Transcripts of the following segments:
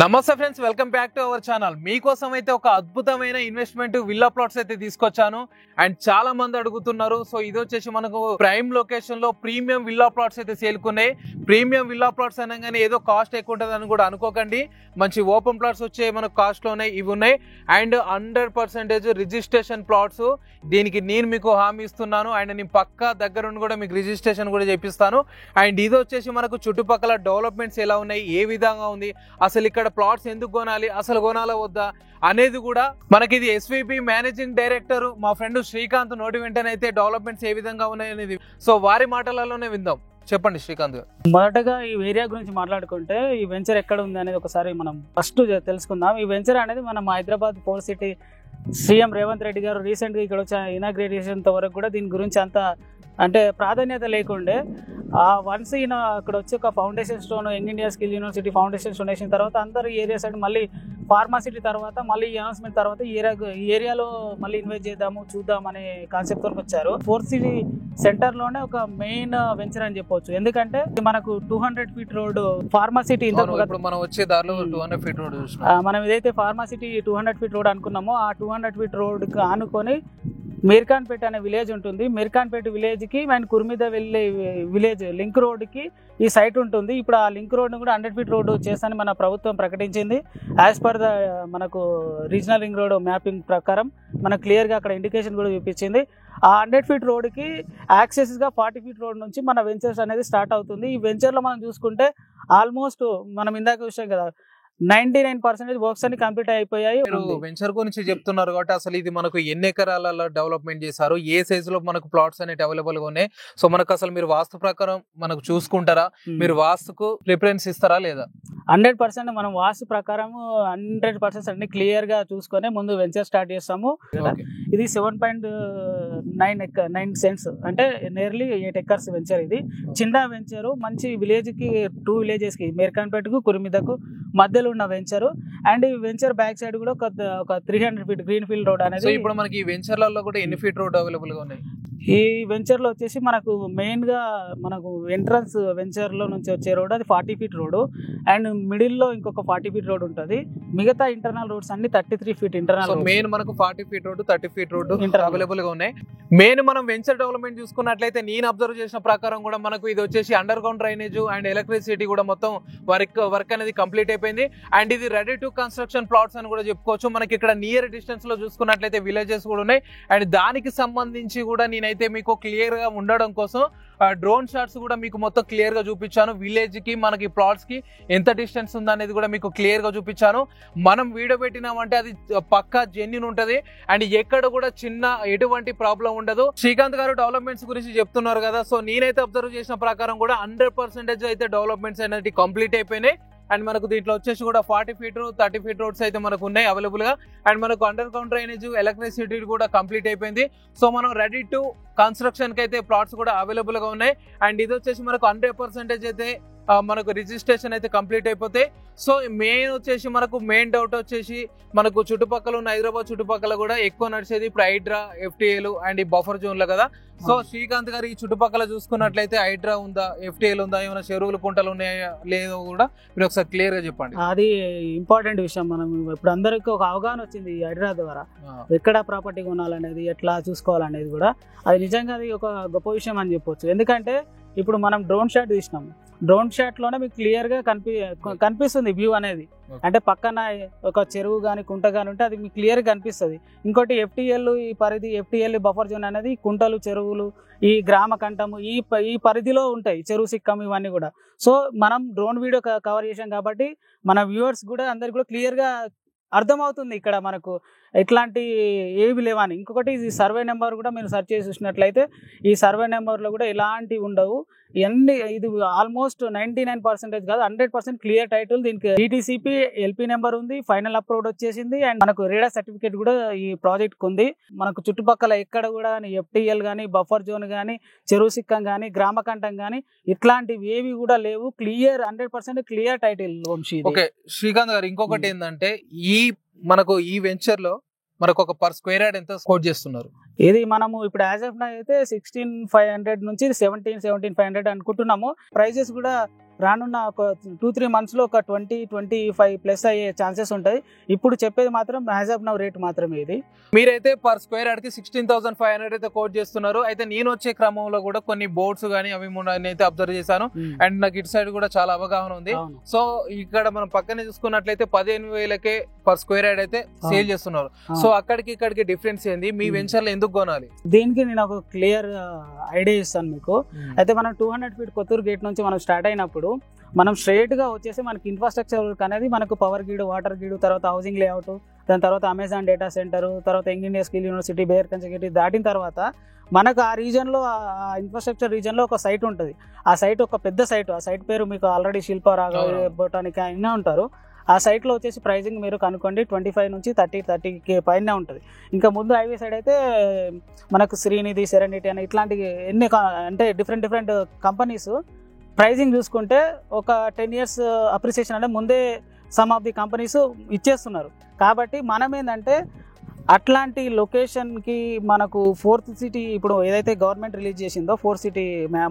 నమస్తే friends, welcome back to our channel. మీకోసం అయితే ఒక అద్భుతమైన ఇన్వెస్ట్మెంట్ విల్లా ప్లాట్స్ అయితే తీసుకొచ్చాను. అండ్ చాలా మంది అడుగుతున్నారు. సో ఇది వచ్చేసి మనకు ప్రైమ్ లొకేషన్ లో ప్రీమియం విల్లా ప్లాట్స్ అయితే సేల్కున్నాయి. ప్రీమియం విల్లా ప్లాట్స్ అనగానే ఏదో కాస్ట్ ఎక్కువ ఉంటుందని కూడా అనుకోకండి. మంచి ఓపెన్ ప్లాట్స్ వచ్చే మనకు కాస్ట్ లోనే ఇవి ఉన్నాయి. And 100% registration plots. దీనికి నేను మీకు హామీ ఇస్తున్నాను. అండ్ నేను పక్కా దగ్గరుండి కూడా మీకు రిజిస్ట్రేషన్ కూడా చేపిస్తాను. అండ్ ఇది వచ్చేసి మనకు చుట్టుపక్కల డెవలప్మెంట్స్ ఎలా ఉన్నాయి, ఏ విధంగా ఉంది, అసలు ఇక్కడ ప్లాట్స్ ఎందుకు కొనాలి, అసలు కొనాలా వద్దా అనేది కూడా మనకి ఇది ఎస్విపి మేనేజింగ్ డైరెక్టర్ మా ఫ్రెండ్ శ్రీకాంత్ నోటి వెంటనే అయితే డెవలప్మెంట్స్ ఏ విధంగా ఉన్నాయి అనేది సో వారి మాటలలోనే విందాం. చెప్పండి శ్రీకాంత్ గారు. మొదటగా ఈ ఏరియా గురించి మాట్లాడుకుంటే ఈ వెంచర్ ఎక్కడ ఉంది అనేది ఒకసారి మనం ఫస్ట్ తెలుసుకుందాం. ఈ వెంచర్ అనేది మనం Hyderabad port city CM Revanth Reddy గారు రీసెంట్గా ఇక్కడ వచ్చే ఇనాగ్రేషన్ వరకు కూడా దీని గురించి అంత అంటే ప్రాధాన్యత లేకుండే వన్స్ ఈయన అక్కడ వచ్చి ఒక foundation stone young India skill university foundation stone వేసిన తర్వాత అందరూ ఏరియా సైడ్ మళ్ళీ ఫార్మాసిటీ తర్వాత మళ్ళీ ఈ అనౌన్స్మెంట్ తర్వాత ఈ ఏరియాలో మళ్ళీ ఇన్వెస్ట్ చేద్దాము చూద్దాం అనే కాన్సెప్ట్తో వచ్చారు. ఫోర్త్ సిటీ సెంటర్లోనే ఒక మెయిన్ వెంచర్ అని చెప్పొచ్చు. ఎందుకంటే మనకు 200 ఫీట్ రోడ్ ఫార్మాసిటీ మనం వచ్చే దారిలో 200 ఫీట్ రోడ్ మనం ఏదైతే ఫార్మాసిటీ 200 ఫీట్ రోడ్ అనుకున్నామో ఆ 200 ఫీట్ రోడ్కి ఆనుకొని మీర్ఖాన్పేట అనే విలేజ్ ఉంటుంది. మీర్ఖాన్పేట విలేజ్కి అండ్ కుర్మిద వెళ్ళే విలేజ్ లింక్ రోడ్కి ఈ సైట్ ఉంటుంది. ఇప్పుడు ఆ లింక్ రోడ్ను కూడా 100 ఫీట్ రోడ్ చేస్తానని మన ప్రభుత్వం ప్రకటించింది. యాజ్ పర్ ద మనకు రీజనల్ రింగ్ రోడ్ మ్యాపింగ్ ప్రకారం మనకు క్లియర్గా అక్కడ ఇండికేషన్ కూడా చూపించింది. ఆ 100 ఫీట్ రోడ్కి యాక్సెస్గా 40 ఫీట్ రోడ్ నుంచి మన వెంచర్స్ అనేది స్టార్ట్ అవుతుంది. ఈ వెంచర్లో మనం చూసుకుంటే ఆల్మోస్ట్ మనం ఇందాక చూసాం కదా 99% వర్క్స్ అన్ని కంప్లీట్ అయిపోయాయి. వెంచర్ గురించి చెప్తున్నారు కాబట్టి అసలు ఇది మనకు ఎన్ని ఎకరాలలో డెవలప్మెంట్ చేశారు, ఏ సైజ్ లో మనకు ప్లాట్స్ అనేవి అవైలబుల్ గా ఉన్నాయి, సో మనకు అసలు మీరు వాస్తు ప్రకారం మనకు చూసుకుంటారా, మీరు వాస్తుకు ప్రిఫరెన్స్ ఇస్తారా లేదా? 100% మనం వాస్తు ప్రకారం 100% అన్ని క్లియర్ గా చూసుకొని ముందు వెంచర్ స్టార్ట్ చేస్తాము. ఇది 7.9 సెంట్స్ అంటే నియర్లీ 8 ఎకర్స్ వెంచర్. ఇది చిన్న వెంచర్, మంచి విలేజ్ కి 2 విలేజెస్ కి మీర్ఖాన్పేటకు కుర్మిదకు మధ్యలో ఉన్న వెంచర్. అండ్ ఈ వెంచర్ బ్యాక్ సైడ్ కూడా ఒక 300 ఫీట్ గ్రీన్ ఫీల్డ్ రోడ్ అనేది. ఇప్పుడు మనకి ఈ వెంచర్లలో కూడా ఎన్ని ఫీట్ రోడ్ అవైలబుల్ గా ఉన్నాయి? ఈ వెంచర్ లో వచ్చేసి మనకు మెయిన్ గా మనకు ఎంట్రన్స్ వెంచర్ లో నుంచి వచ్చే రోడ్ అది 40 ఫీట్ రోడ్ అండ్ మిడిల్ లో ఇంకొక 40 ఫీట్ రోడ్ ఉంటుంది. మిగతా ఇంటర్నల్ రోడ్స్ అన్ని 33 ఫీట్ ఇంటర్నల్. మెయిన్ మనకు 40 feet road 30 feet road available గా ఉన్నాయి. మెయిన్ మనం వెంచర్ డెవలప్మెంట్ చూసుకున్నట్లయితే నేను అబ్జర్వ్ చేసిన ప్రకారం కూడా మనకు ఇది వచ్చేసి under ground drainage and electricity కూడా మొత్తం వర్క్ అనేది కంప్లీట్ అయిపోయింది. అండ్ ఇది రెడీ టు కన్స్ట్రక్షన్ ప్లాట్స్ అని కూడా చెప్పుకోవచ్చు. మనకి ఇక్కడ నియర్ డిస్టెన్స్ లో చూసుకున్నట్లయితే విలేజెస్ కూడా ఉన్నాయి. అండ్ దానికి సంబంధించి కూడా నేనైతే మీకు క్లియర్ గా ఉండడం కోసం డ్రోన్ షాట్స్ కూడా మీకు మొత్తం క్లియర్ గా చూపించాను. విలేజ్ కి మనకి ప్లాట్స్ కి ఎంత డిస్టెన్స్ ఉందనేది కూడా మీకు క్లియర్ గా చూపించాను. మనం వీడియో పెట్టినామంటే అది పక్కా జెన్యూన్ ఉంటది అండ్ ఎక్కడ కూడా చిన్న ఎటువంటి ప్రాబ్లం ఉండదు. శ్రీకాంత్ గారు డెవలప్మెంట్స్ గురించి చెప్తున్నారు కదా, సో నేనైతే అబ్జర్వ్ చేసిన ప్రకారం కూడా 100% అయితే డెవలప్మెంట్స్ అనేది కంప్లీట్ అయిపోయినాయి. అండ్ మనకు దీంట్లో వచ్చేసి కూడా 40 ఫీట్ 30 ఫీట్ రోడ్స్ అయితే మనకు ఉన్నాయి అవైలబుల్ గా. అండ్ మనకు అండర్ గ్రౌండ్ డ్రైనేజ్ ఎలక్ట్రిసిటీ కూడా కంప్లీట్ అయిపోయింది. సో మనం రెడీ టు కన్స్ట్రక్షన్ కి అయితే ప్లాట్స్ కూడా అవైలబుల్ గా ఉన్నాయి. అండ్ ఇది వచ్చేసి మనకు 100% అయితే మనకు రిజిస్ట్రేషన్ అయితే కంప్లీట్ అయిపోతాయి. సో మెయిన్ వచ్చేసి మనకు మెయిన్ డౌట్ వచ్చేసి మనకు చుట్టుపక్కల ఉన్న హైదరాబాద్ చుట్టుపక్కల కూడా ఎక్కువ నడిచేది ఇప్పుడు హైడ్రా, ఎఫ్టీఏలు అండ్ ఈ బఫర్ జోన్లు కదా. సో శ్రీకాంత్ గారు ఈ చుట్టుపక్కల చూసుకున్నట్లయితే హైడ్రా ఉందా, ఎఫ్టీఏలు ఉందా, ఏమైనా చెరువులు కుంటలు ఉన్నాయా లేదో కూడా మీరు ఒకసారి క్లియర్ గా చెప్పండి. అది ఇంపార్టెంట్ విషయం. మనం ఇప్పుడు అందరికి ఒక అవగాహన వచ్చింది ఈ హైడ్రా ద్వారా ఎక్కడ ప్రాపర్టీ కొనాలనేది, ఎట్లా చూసుకోవాలనేది కూడా. అది నిజంగా అది ఒక గొప్ప విషయం అని చెప్పొచ్చు. ఎందుకంటే ఇప్పుడు మనం డ్రోన్ షాట్ తీసినాం, డ్రోన్ షాట్ లోనే మీకు క్లియర్ గా కనిపిస్తుంది వ్యూ అనేది. అంటే పక్కన ఒక చెరువు కానీ కుంట కానీ ఉంటే అది మీకు క్లియర్ గా కనిపిస్తుంది. ఇంకోటి ఎఫ్టీఎల్ ఈ పరిధి, ఎఫ్టీఎల్ బఫర్ జోన్ అనేది కుంటలు, చెరువులు, ఈ గ్రామ కంఠము ఈ పరిధిలో ఉంటాయి, చెరువు సిక్కం ఇవన్నీ కూడా. సో మనం డ్రోన్ వీడియో కవర్ చేసాం కాబట్టి మన వ్యూవర్స్ కూడా అందరికి కూడా క్లియర్ గా అర్థమవుతుంది ఇక్కడ మనకు ఎట్లాంటి ఏవి లేవని. ఇంకొకటి ఇది సర్వే నెంబర్ కూడా మీరు సెర్చ్ చేసి చూసినట్లయితే ఈ సర్వే నెంబర్లో కూడా ఎలాంటివి ఉండవు. ఇది ఆల్మోస్ట్ 99% కాదు 100% క్లియర్ టైటిల్. దీనికి DTCP LP నెంబర్ ఉంది, ఫైనల్ అప్రూవ్డ్ వచ్చేసింది అండ్ మనకు రేడా సర్టిఫికేట్ కూడా ఈ ప్రాజెక్ట్ ఉంది. మనకు చుట్టుపక్కల ఎక్కడ కూడా FTL కానీ, బఫర్ జోన్ కానీ, చెరువు సిక్కం కానీ, గ్రామ కంఠం కానీ ఇట్లాంటివి ఏవి కూడా లేవు. Clear 100% clear title Vamsi. Okay Srikanth garu, ఇంకొకటి ఏంటంటే మనకు ఈ వెంచర్ లో మనకు ఒక పర్ స్క్వేర్ యార్డ్ ఎంత కోట్ చేస్తున్నారు? ఇది మనము ఇప్పుడు యాజ్ ఆఫ్ నౌ అయితే 16,500 నుంచి 17,500 అనుకుంటున్నాము. ప్రైజెస్ కూడా రానున్న ఒక 2-3 monthsలో ఒక 20-25 ప్లస్ అయ్యే ఛాన్సెస్ ఉంటాయి. ఇప్పుడు చెప్పేది మాత్రం యాజ్ ఆఫ్ నౌ రేట్ మాత్రమే ఇది. మీరైతే పర్ స్క్వేర్ యార్డ్కి 16,500 అయితే కోట్ చేస్తున్నారు. అయితే నేను వచ్చే క్రమంలో కూడా కొన్ని బోర్డ్స్ కానీ అవి అయితే అబ్జర్వ్ చేశాను. అండ్ నాకు ఇటు సైడ్ కూడా చాలా అవగాహన ఉంది. సో ఇక్కడ మనం పక్కనే చూసుకున్నట్లయితే 15,000కే పర్ స్క్వేర్ యార్డ్ అయితే సేల్ చేస్తున్నారు. సో అక్కడికి ఇక్కడికి డిఫరెన్స్ ఏంది, మీ వెంచర్ లో ఎందుకు కొనాలి? దీనికి నేను ఒక క్లియర్ ఐడియా ఇస్తాను మీకు. అయితే మనం 200 feet కొత్తూరు గేట్ నుంచి మనం స్టార్ట్ అయినప్పుడు మనం స్ట్రైట్ గా వచ్చేసి మనకి ఇన్ఫ్రాస్ట్రక్చర్ వర్క్ అనేది మనకు పవర్ గ్రిడ్, వాటర్ గ్రిడ్, తర్వాత హౌసింగ్ లేఅవుట్, దాని తర్వాత అమెజాన్ డేటా సెంటర్, తర్వాత young India skill university, bare conservative దాటిన తర్వాత మనకు ఆ రీజన్లో, ఆ ఇన్ఫ్రాస్ట్రక్చర్ రీజన్లో ఒక సైట్ ఉంటుంది. ఆ సైట్ ఒక పెద్ద సైట్. ఆ సైట్ పేరు మీకు ఆల్రెడీ శిల్ప రాఘవ బొటానిక్ అయినా ఉంటారు. ఆ సైట్లో వచ్చేసి ప్రైజింగ్ మీరు కనుక్కోండి 25 నుంచి 30K పైన ఉంటుంది. ఇంకా ముందు హైవే సైడ్ అయితే మనకు శ్రీనిధి, సెరెనిటీ అని ఇట్లాంటి ఎన్ని అంటే డిఫరెంట్ కంపెనీస్ ప్రైజింగ్ చూసుకుంటే ఒక 10 years అప్రిసియేషన్ అంటే ముందే సమ్ ఆఫ్ ది కంపెనీస్ ఇచ్చేస్తున్నారు. కాబట్టి మనం ఏంటంటే అట్లాంటి లొకేషన్కి మనకు 4th సిటీ ఇప్పుడు ఏదైతే గవర్నమెంట్ రిలీజ్ చేసిందో 4th సిటీ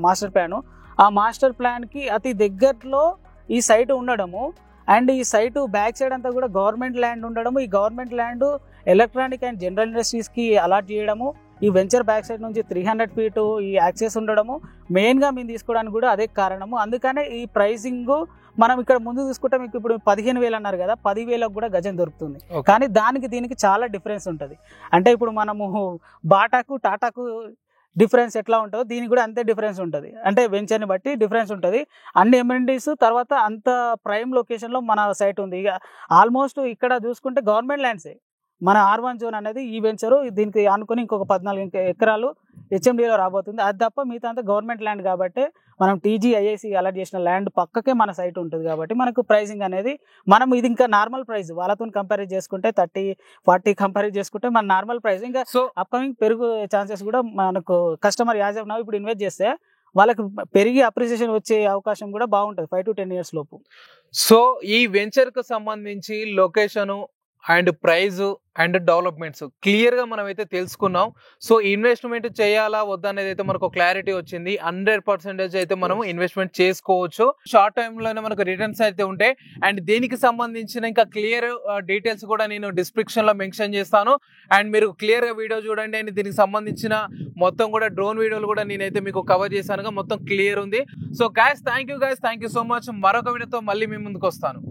మాస్టర్ ప్లాన్, ఆ మాస్టర్ ప్లాన్కి అతి దగ్గరలో ఈ సైట్ ఉండడము, అండ్ ఈ సైటు బ్యాక్ సైడ్ అంతా కూడా గవర్నమెంట్ ల్యాండ్ ఉండడము, ఈ government land electronic and general ఇండస్ట్రీస్కి అలాట్ చేయడము, ఈ వెంచర్ బ్యాక్ సైడ్ నుంచి 300 feet ఈ యాక్సెస్ ఉండడము మెయిన్గా మేము తీసుకోవడానికి కూడా అదే కారణము. అందుకనే ఈ ప్రైసింగ్ మనం ఇక్కడ ముందు చూసుకుంటే మీకు ఇప్పుడు 15,000 అన్నారు కదా, 10,000కు కూడా గజం దొరుకుతుంది. కానీ దానికి దీనికి చాలా డిఫరెన్స్ ఉంటుంది. అంటే ఇప్పుడు మనము బాటాకు టాటాకు డిఫరెన్స్ ఎట్లా ఉంటుందో దీనికి కూడా అంతే డిఫరెన్స్ ఉంటుంది. అంటే వెంచర్ని బట్టి డిఫరెన్స్ ఉంటుంది. అన్ని ఎమ్యూనిటీస్ తర్వాత అంత ప్రైమ్ లొకేషన్లో మన సైట్ ఉంది. ఇక ఆల్మోస్ట్ ఇక్కడ చూసుకుంటే గవర్నమెంట్ ల్యాండ్సే. మన R1 జోన్ అనేది ఈ వెంచరు దీనికి అనుకుని ఇంకొక 14 ఎకరాలు HMDలో రాబోతుంది. అది తప్ప మిగతా అంతా గవర్నమెంట్ ల్యాండ్ కాబట్టి మనం TGIIC అలాట్ చేసిన ల్యాండ్ పక్కకే మన సైట్ ఉంటుంది. కాబట్టి మనకు ప్రైసింగ్ అనేది మనం ఇది ఇంకా నార్మల్ ప్రైస్ వాళ్ళతో కంపేర్ చేసుకుంటే 30-40 కంపేర్ చేసుకుంటే మన నార్మల్ ప్రైస్ ఇంకా అప్కమింగ్ పెరుగు ఛాన్సెస్ కూడా మనకు కస్టమర్ యాజ్ ఆఫ్ నౌ ఇప్పుడు ఇన్వెస్ట్ చేస్తే వాళ్ళకి పెరిగి అప్రిసియేషన్ వచ్చే అవకాశం కూడా బాగుంటుంది 5 to 10 years లోపు. సో ఈ వెంచర్కు సంబంధించి location and price and developments క్లియర్గా మనం అయితే తెలుసుకున్నాం. సో ఇన్వెస్ట్మెంట్ చేయాలా వద్దా అనేది అయితే మనకు క్లారిటీ వచ్చింది. 100% అయితే మనం ఇన్వెస్ట్మెంట్ చేసుకోవచ్చు. షార్ట్ టైంలోనే మనకు రిటర్న్స్ అయితే ఉంటాయి. అండ్ దీనికి సంబంధించిన ఇంకా క్లియర్ డీటెయిల్స్ కూడా నేను డిస్క్రిప్షన్లో మెన్షన్ చేస్తాను. అండ్ మీరు క్లియర్గా వీడియో చూడండి. అండ్ దీనికి సంబంధించిన మొత్తం కూడా డ్రోన్ వీడియోలు కూడా నేనైతే మీకు కవర్ చేశాను. మొత్తం క్లియర్ ఉంది. So guys thank you so much. మరొక వీడియోతో మళ్ళీ మీ ముందుకు వస్తాను.